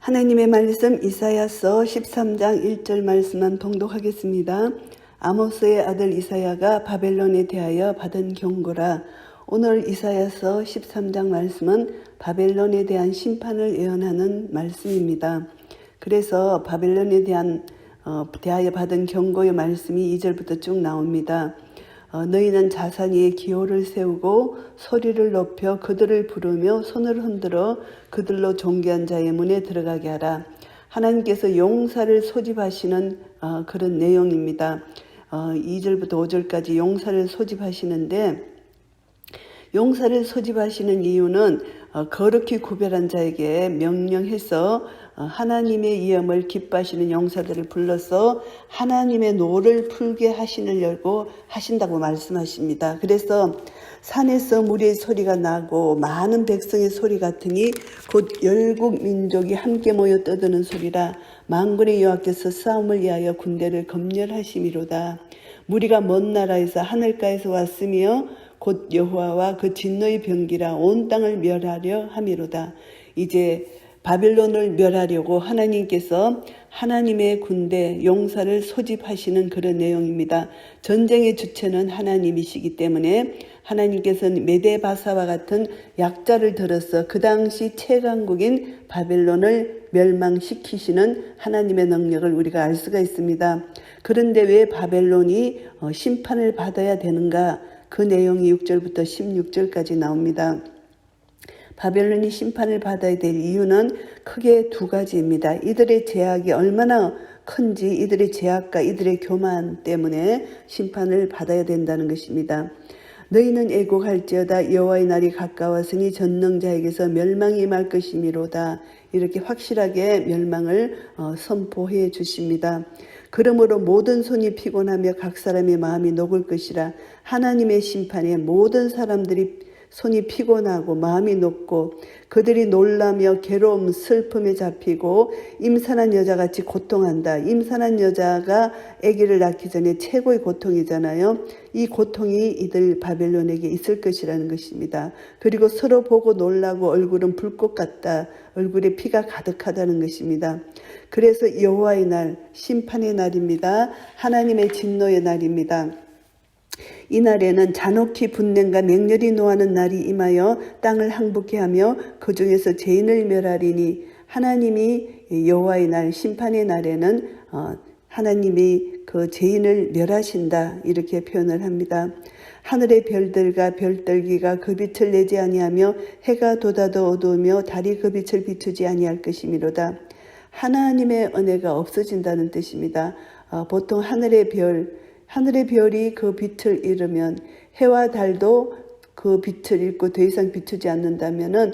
하나님의 말씀 이사야서 13장 1절 말씀만 봉독하겠습니다. 아모스의 아들 이사야가 바벨론에 대하여 받은 경고라. 오늘 이사야서 13장 말씀은 바벨론에 대한 심판을 예언하는 말씀입니다. 그래서 바벨론에 대하여 받은 경고의 말씀이 2절부터 쭉 나옵니다. 너희는 자산 위에 기호를 세우고 소리를 높여 그들을 부르며 손을 흔들어 그들로 존귀한 자의 문에 들어가게 하라. 하나님께서 용사를 소집하시는 그런 내용입니다. 2절부터 5절까지 용사를 소집하시는데, 용사를 소집하시는 이유는 거룩히 구별한 자에게 명령해서 하나님의 이름을 기뻐하시는 용사들을 불러서 하나님의 노를 풀게 하시려고 하신다고 말씀하십니다. 그래서 산에서 무리의 소리가 나고 많은 백성의 소리 같으니 곧 열국 민족이 함께 모여 떠드는 소리라. 만군의 여호와께서 싸움을 위하여 군대를 검열하심이로다. 무리가 먼 나라에서 하늘가에서 왔으며 곧 여호와와 그 진노의 병기라 온 땅을 멸하려 함이로다. 이제 바벨론을 멸하려고 하나님께서 하나님의 군대 용사를 소집하시는 그런 내용입니다. 전쟁의 주체는 하나님이시기 때문에 하나님께서는 메데바사와 같은 약자를 들어서 그 당시 최강국인 바벨론을 멸망시키시는 하나님의 능력을 우리가 알 수가 있습니다. 그런데 왜 바벨론이 심판을 받아야 되는가? 그 내용이 6절부터 16절까지 나옵니다. 바벨론이 심판을 받아야 될 이유는 크게 두 가지입니다. 이들의 죄악이 얼마나 큰지, 이들의 죄악과 이들의 교만 때문에 심판을 받아야 된다는 것입니다. 너희는 애곡할지어다. 여호와의 날이 가까웠으니 전능자에게서 멸망이 임할 것이미로다. 이렇게 확실하게 멸망을 선포해 주십니다. 그러므로 모든 손이 피곤하며 각 사람의 마음이 녹을 것이라. 하나님의 심판에 모든 사람들이 손이 피곤하고 마음이 녹고 그들이 놀라며 괴로움 슬픔에 잡히고 임산한 여자같이 고통한다. 임산한 여자가 아기를 낳기 전에 최고의 고통이잖아요. 이 고통이 이들 바벨론에게 있을 것이라는 것입니다. 그리고 서로 보고 놀라고 얼굴은 불꽃 같다. 얼굴에 피가 가득하다는 것입니다. 그래서 여호와의 날, 심판의 날입니다. 하나님의 진노의 날입니다. 이 날에는 잔혹히 분냄과 맹렬히 노하는 날이 임하여 땅을 항복케 하며 그 중에서 죄인을 멸하리니, 하나님이 여호와의 날, 심판의 날에는 하나님이 그 죄인을 멸하신다, 이렇게 표현을 합니다. 하늘의 별들과 별들기가 그 빛을 내지 아니하며 해가 돋아도 어두우며 달이 그 빛을 비추지 아니할 것이미로다. 하나님의 은혜가 없어진다는 뜻입니다. 보통 하늘의 별이 그 빛을 잃으면 해와 달도 그 빛을 잃고 더 이상 비추지 않는다면은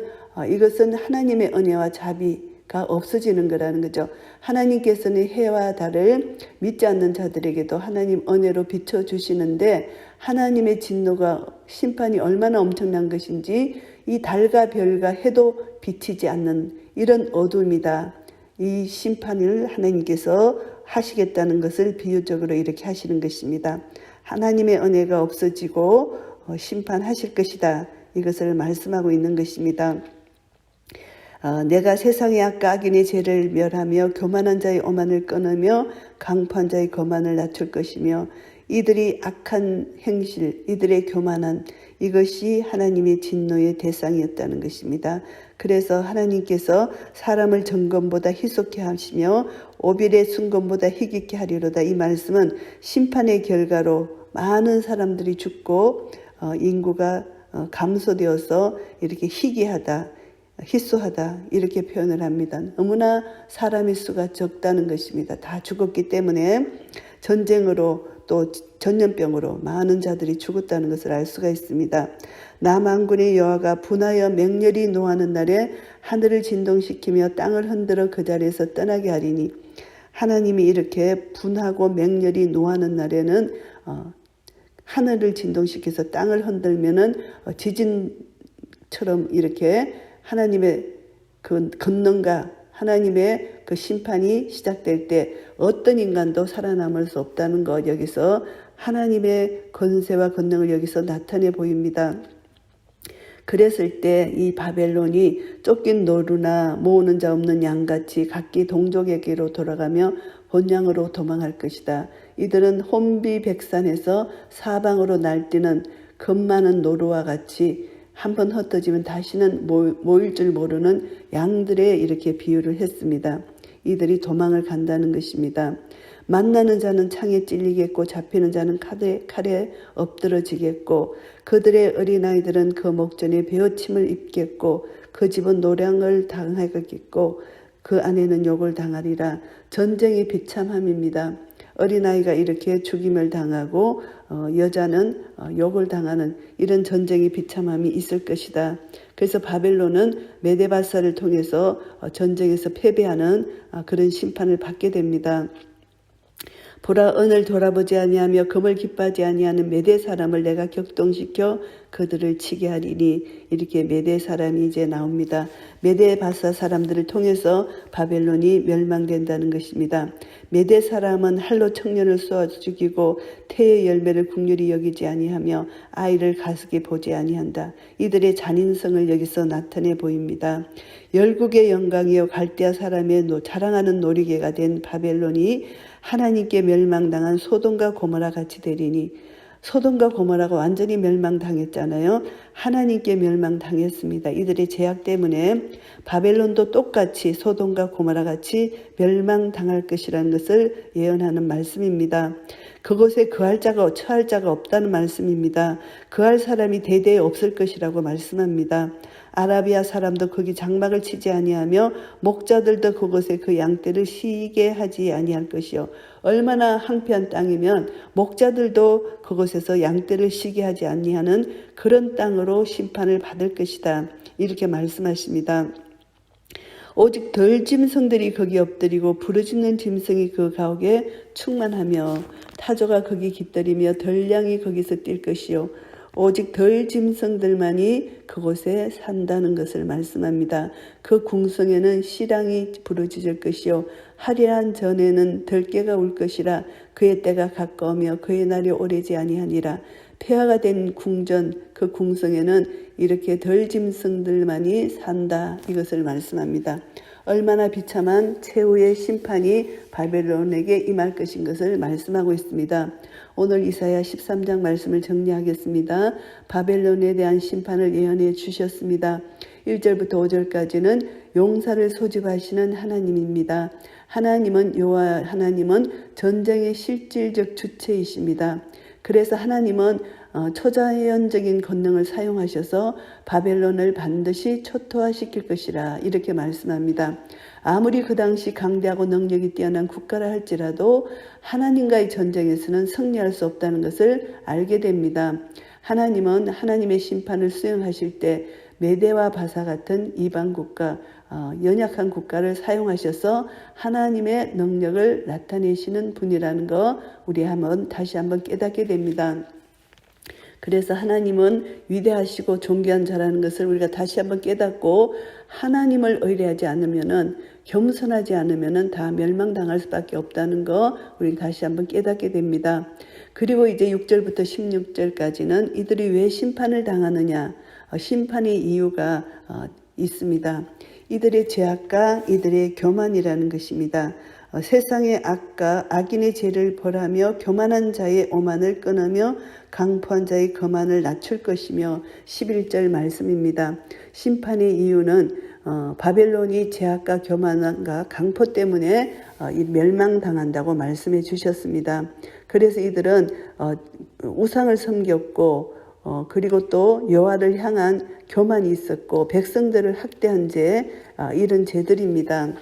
이것은 하나님의 은혜와 자비가 없어지는 거라는 거죠. 하나님께서는 해와 달을 믿지 않는 자들에게도 하나님 은혜로 비춰주시는데, 하나님의 진노가, 심판이 얼마나 엄청난 것인지 이 달과 별과 해도 비치지 않는 이런 어둠이다. 이 심판을 하나님께서 하시겠다는 것을 비유적으로 이렇게 하시는 것입니다. 하나님의 은혜가 없어지고 심판하실 것이다. 이것을 말씀하고 있는 것입니다. 내가 세상의 악과 악인의 죄를 멸하며 교만한 자의 오만을 끊으며 강포한 자의 거만을 낮출 것이며, 이들이 악한 행실, 이들의 교만한, 이것이 하나님의 진노의 대상이었다는 것입니다. 그래서 하나님께서 사람을 정금보다 희속케 하시며 오빌의 순금보다 희귀케 하리로다. 이 말씀은 심판의 결과로 많은 사람들이 죽고 인구가 감소되어서 이렇게 희귀하다, 희소하다, 이렇게 표현을 합니다. 너무나 사람의 수가 적다는 것입니다. 다 죽었기 때문에 전쟁으로 또 전염병으로 많은 자들이 죽었다는 것을 알 수가 있습니다. 남한군의 여호와가 분하여 맹렬히 노하는 날에 하늘을 진동시키며 땅을 흔들어 그 자리에서 떠나게 하리니, 하나님이 이렇게 분하고 맹렬히 노하는 날에는 하늘을 진동시켜서 땅을 흔들면은 지진처럼 이렇게 하나님의 그 권능과 하나님의 그 심판이 시작될 때 어떤 인간도 살아남을 수 없다는 것, 여기서 하나님의 권세와 권능을 여기서 나타내 보입니다. 그랬을 때 이 바벨론이 쫓긴 노루나 모으는 자 없는 양같이 각기 동족에게로 돌아가며 본향으로 도망할 것이다. 이들은 혼비백산에서 사방으로 날뛰는 겁 많은 노루와 같이 한번 흩어지면 다시는 모일 줄 모르는 양들에 이렇게 비유를 했습니다. 이들이 도망을 간다는 것입니다. 만나는 자는 창에 찔리겠고 잡히는 자는 칼에 엎드러지겠고 그들의 어린아이들은 그 목전에 베어침을 입겠고 그 집은 노량을 당하겠고 그 아내는 욕을 당하리라. 전쟁의 비참함입니다. 어린아이가 이렇게 죽임을 당하고 여자는 욕을 당하는 이런 전쟁의 비참함이 있을 것이다. 그래서 바벨론은 메데바사를 통해서 전쟁에서 패배하는 그런 심판을 받게 됩니다. 보라, 언을 돌아보지 아니하며 금을 기뻐하지 아니하는 메대 사람을 내가 격동시켜 그들을 치게 하리니, 이렇게 메대 사람이 이제 나옵니다. 메데바사 사람들을 통해서 바벨론이 멸망된다는 것입니다. 메대 사람은 할로 청년을 쏘아 죽이고 태의 열매를 국률이 여기지 아니하며 아이를 가스게 보지 아니한다. 이들의 잔인성을 여기서 나타내 보입니다. 열국의 영광이요 갈대아 사람의 자랑하는 놀이개가 된 바벨론이 하나님께 멸망당한 소돔과 고모라 같이 되리니, 소돔과 고모라가 완전히 멸망당했잖아요. 하나님께 멸망당했습니다. 이들의 죄악 때문에 바벨론도 똑같이 소돔과 고모라 같이 멸망당할 것이라는 것을 예언하는 말씀입니다. 그곳에 거할 자가 처할 자가 없다는 말씀입니다. 거할 사람이 대대에 없을 것이라고 말씀합니다. 아라비아 사람도 거기 장막을 치지 아니하며 목자들도 그곳에 그 양떼를 쉬게 하지 아니할 것이요. 얼마나 황폐한 땅이면 목자들도 그곳에서 양떼를 쉬게 하지 아니하는 그런 땅으로 심판을 받을 것이다. 이렇게 말씀하십니다. 오직 덜 짐승들이 거기 엎드리고 부르짖는 짐승이 그 가옥에 충만하며 타조가 거기 깃들이며 덜량이 거기서 뛸 것이요. 오직 덜 짐승들만이 그곳에 산다는 것을 말씀합니다. 그 궁성에는 시랑이 부르짖을 것이요 화려한 전에는 들깨가 울 것이라. 그의 때가 가까우며 그의 날이 오래지 아니하니라. 폐하가 된 궁전 그 궁성에는 이렇게 덜 짐승들만이 산다. 이것을 말씀합니다. 얼마나 비참한 최후의 심판이 바벨론에게 임할 것인 것을 말씀하고 있습니다. 오늘 이사야 13장 말씀을 정리하겠습니다. 바벨론에 대한 심판을 예언해 주셨습니다. 1절부터 5절까지는 용사를 소집하시는 하나님입니다. 여호와 하나님은 전쟁의 실질적 주체이십니다. 그래서 하나님은 초자연적인 권능을 사용하셔서 바벨론을 반드시 초토화시킬 것이라 이렇게 말씀합니다. 아무리 그 당시 강대하고 능력이 뛰어난 국가라 할지라도 하나님과의 전쟁에서는 승리할 수 없다는 것을 알게 됩니다. 하나님은 하나님의 심판을 수행하실 때 메대와 바사 같은 이방 국가, 연약한 국가를 사용하셔서 하나님의 능력을 나타내시는 분이라는 거 우리 다시 한번 깨닫게 됩니다. 그래서 하나님은 위대하시고 존귀한 자라는 것을 우리가 다시 한번 깨닫고 하나님을 의뢰하지 않으면은 겸손하지 않으면은 다 멸망당할 수밖에 없다는 거 우리 다시 한번 깨닫게 됩니다. 그리고 이제 6절부터 16절까지는 이들이 왜 심판을 당하느냐, 심판의 이유가 있습니다. 이들의 죄악과 이들의 교만이라는 것입니다. 세상의 악과 악인의 죄를 벌하며 교만한 자의 오만을 끊으며 강포한 자의 거만을 낮출 것이며 11절 말씀입니다. 심판의 이유는 바벨론이 죄악과 교만과 강포 때문에 멸망당한다고 말씀해 주셨습니다. 그래서 이들은 우상을 섬겼고 그리고 또 여호와를 향한 교만이 있었고 백성들을 학대한 죄, 이런 죄들입니다.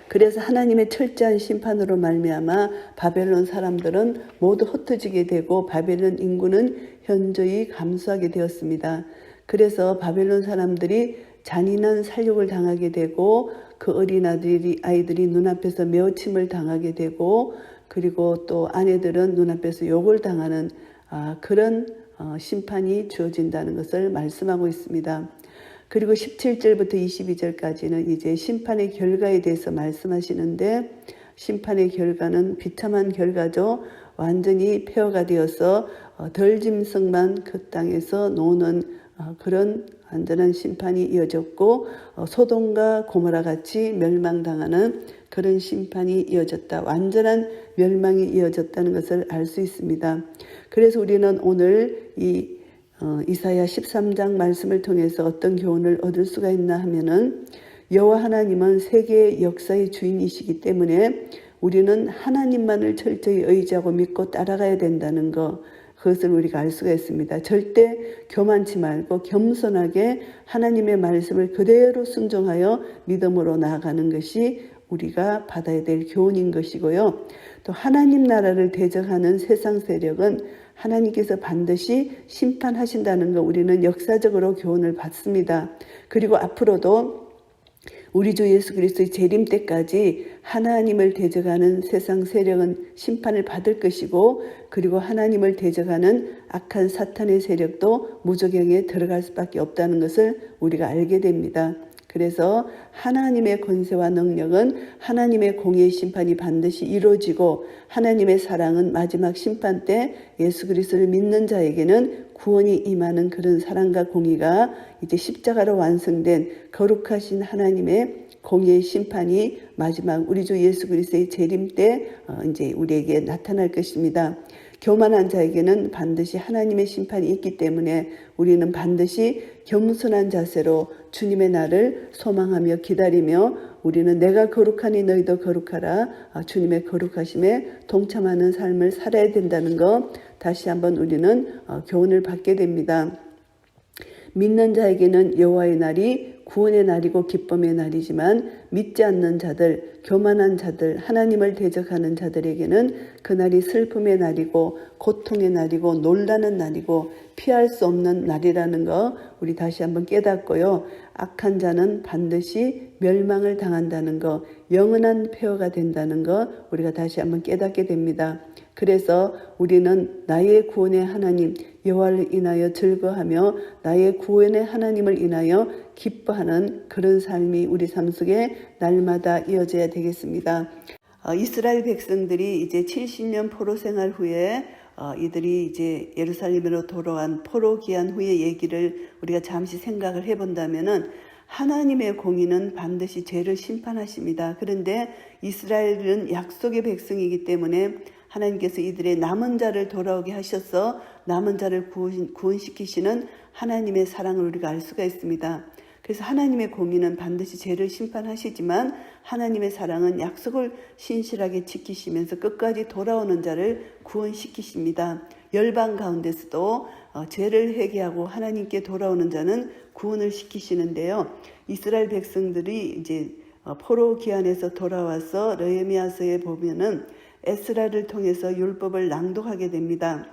그래서 하나님의 철저한 심판으로 말미암아 바벨론 사람들은 모두 흩어지게 되고 바벨론 인구는 현저히 감소하게 되었습니다. 그래서 바벨론 사람들이 잔인한 살육을 당하게 되고 그 아이들이 눈앞에서 메어침을 당하게 되고 그리고 또 아내들은 눈앞에서 욕을 당하는 그런 심판이 주어진다는 것을 말씀하고 있습니다. 그리고 17절부터 22절까지는 이제 심판의 결과에 대해서 말씀하시는데 심판의 결과는 비참한 결과죠. 완전히 폐허가 되어서 덜 짐승만 그 땅에서 노는 그런 완전한 심판이 이어졌고 소돔과 고모라 같이 멸망당하는 그런 심판이 이어졌다. 완전한 멸망이 이어졌다는 것을 알 수 있습니다. 그래서 우리는 오늘 이 이사야 13장 말씀을 통해서 어떤 교훈을 얻을 수가 있나 하면은 여호와 하나님은 세계의 역사의 주인이시기 때문에 우리는 하나님만을 철저히 의지하고 믿고 따라가야 된다는 것, 그것을 우리가 알 수가 있습니다. 절대 교만치 말고 겸손하게 하나님의 말씀을 그대로 순종하여 믿음으로 나아가는 것이 우리가 받아야 될 교훈인 것이고요. 또 하나님 나라를 대적하는 세상 세력은 하나님께서 반드시 심판하신다는 것, 우리는 역사적으로 교훈을 받습니다. 그리고 앞으로도 우리 주 예수 그리스도의 재림 때까지 하나님을 대적하는 세상 세력은 심판을 받을 것이고, 그리고 하나님을 대적하는 악한 사탄의 세력도 무저경에 들어갈 수밖에 없다는 것을 우리가 알게 됩니다. 그래서 하나님의 권세와 능력은 하나님의 공의의 심판이 반드시 이루어지고, 하나님의 사랑은 마지막 심판 때 예수 그리스도를 믿는 자에게는 구원이 임하는 그런 사랑과 공의가 이제 십자가로 완성된 거룩하신 하나님의 공의의 심판이 마지막 우리 주 예수 그리스도의 재림 때 이제 우리에게 나타날 것입니다. 교만한 자에게는 반드시 하나님의 심판이 있기 때문에 우리는 반드시 겸손한 자세로 주님의 날을 소망하며 기다리며, 우리는 내가 거룩하니 너희도 거룩하라, 주님의 거룩하심에 동참하는 삶을 살아야 된다는 것, 다시 한번 우리는 교훈을 받게 됩니다. 믿는 자에게는 여호와의 날이 구원의 날이고 기쁨의 날이지만, 믿지 않는 자들, 교만한 자들, 하나님을 대적하는 자들에게는 그날이 슬픔의 날이고 고통의 날이고 놀라는 날이고 피할 수 없는 날이라는 거 우리 다시 한번 깨닫고요. 악한 자는 반드시 멸망을 당한다는 거, 영원한 폐허가 된다는 거 우리가 다시 한번 깨닫게 됩니다. 그래서 우리는 나의 구원의 하나님 여호와를 인하여 즐거워하며 나의 구원의 하나님을 인하여 기뻐하는 그런 삶이 우리 삶 속에 날마다 이어져야 되겠습니다. 이스라엘 백성들이 이제 70년 포로 생활 후에 이들이 이제 예루살렘으로 돌아간 포로 귀환 후의 얘기를 우리가 잠시 생각을 해본다면은, 하나님의 공의는 반드시 죄를 심판하십니다. 그런데 이스라엘은 약속의 백성이기 때문에 하나님께서 이들의 남은 자를 돌아오게 하셔서 남은 자를 구원시키시는 하나님의 사랑을 우리가 알 수가 있습니다. 그래서 하나님의 공의는 반드시 죄를 심판하시지만, 하나님의 사랑은 약속을 신실하게 지키시면서 끝까지 돌아오는 자를 구원시키십니다. 열방 가운데서도 죄를 회개하고 하나님께 돌아오는 자는 구원을 시키시는데요. 이스라엘 백성들이 이제 포로 귀환에서 돌아와서 느헤미야서에 보면은 에스라를 통해서 율법을 낭독하게 됩니다.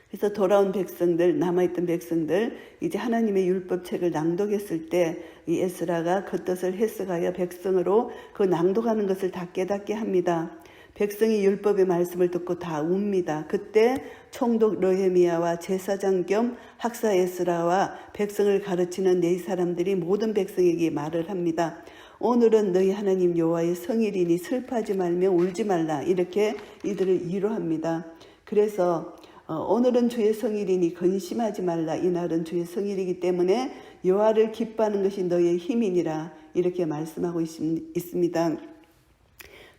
그래서 돌아온 백성들, 남아있던 백성들, 이제 하나님의 율법책을 낭독했을 때 이 에스라가 그 뜻을 해석하여 백성으로 그 낭독하는 것을 다 깨닫게 합니다. 백성이 율법의 말씀을 듣고 다 웁니다. 그때 총독 느헤미야와 제사장 겸 학사 에스라와 백성을 가르치는 네 사람들이 모든 백성에게 말을 합니다. 오늘은 너희 하나님 여호와의 성일이니 슬퍼하지 말며 울지 말라, 이렇게 이들을 위로합니다. 그래서 오늘은 주의 성일이니 근심하지 말라, 이날은 주의 성일이기 때문에 여호와를 기뻐하는 것이 너희의 힘이니라, 이렇게 말씀하고 있습니다.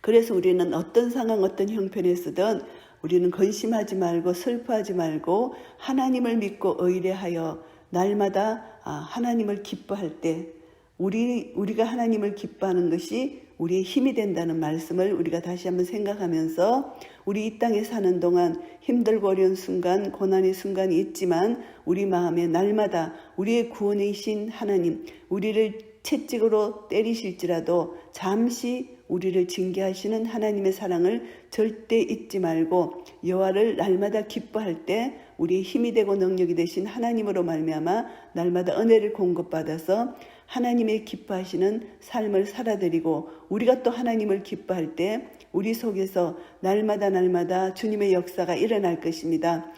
그래서 우리는 어떤 상황, 어떤 형편에서든 우리는 근심하지 말고 슬퍼하지 말고 하나님을 믿고 의뢰하여 날마다 하나님을 기뻐할 때, 우리가 하나님을 기뻐하는 것이 우리의 힘이 된다는 말씀을 우리가 다시 한번 생각하면서, 우리 이 땅에 사는 동안 힘들고 어려운 순간, 고난의 순간이 있지만 우리 마음에 날마다 우리의 구원이신 하나님, 우리를 채찍으로 때리실지라도 잠시 우리를 징계하시는 하나님의 사랑을 절대 잊지 말고, 여호와를 날마다 기뻐할 때 우리의 힘이 되고 능력이 되신 하나님으로 말미암아 날마다 은혜를 공급받아서 하나님의 기뻐하시는 삶을 살아드리고, 우리가 또 하나님을 기뻐할 때 우리 속에서 날마다 주님의 역사가 일어날 것입니다.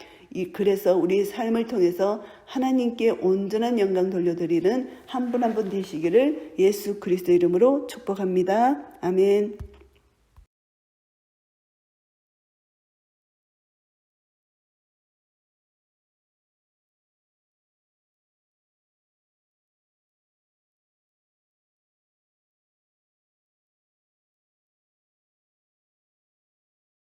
그래서 우리의 삶을 통해서 하나님께 온전한 영광 돌려드리는 한 분 한 분 되시기를 예수 그리스도 이름으로 축복합니다. 아멘.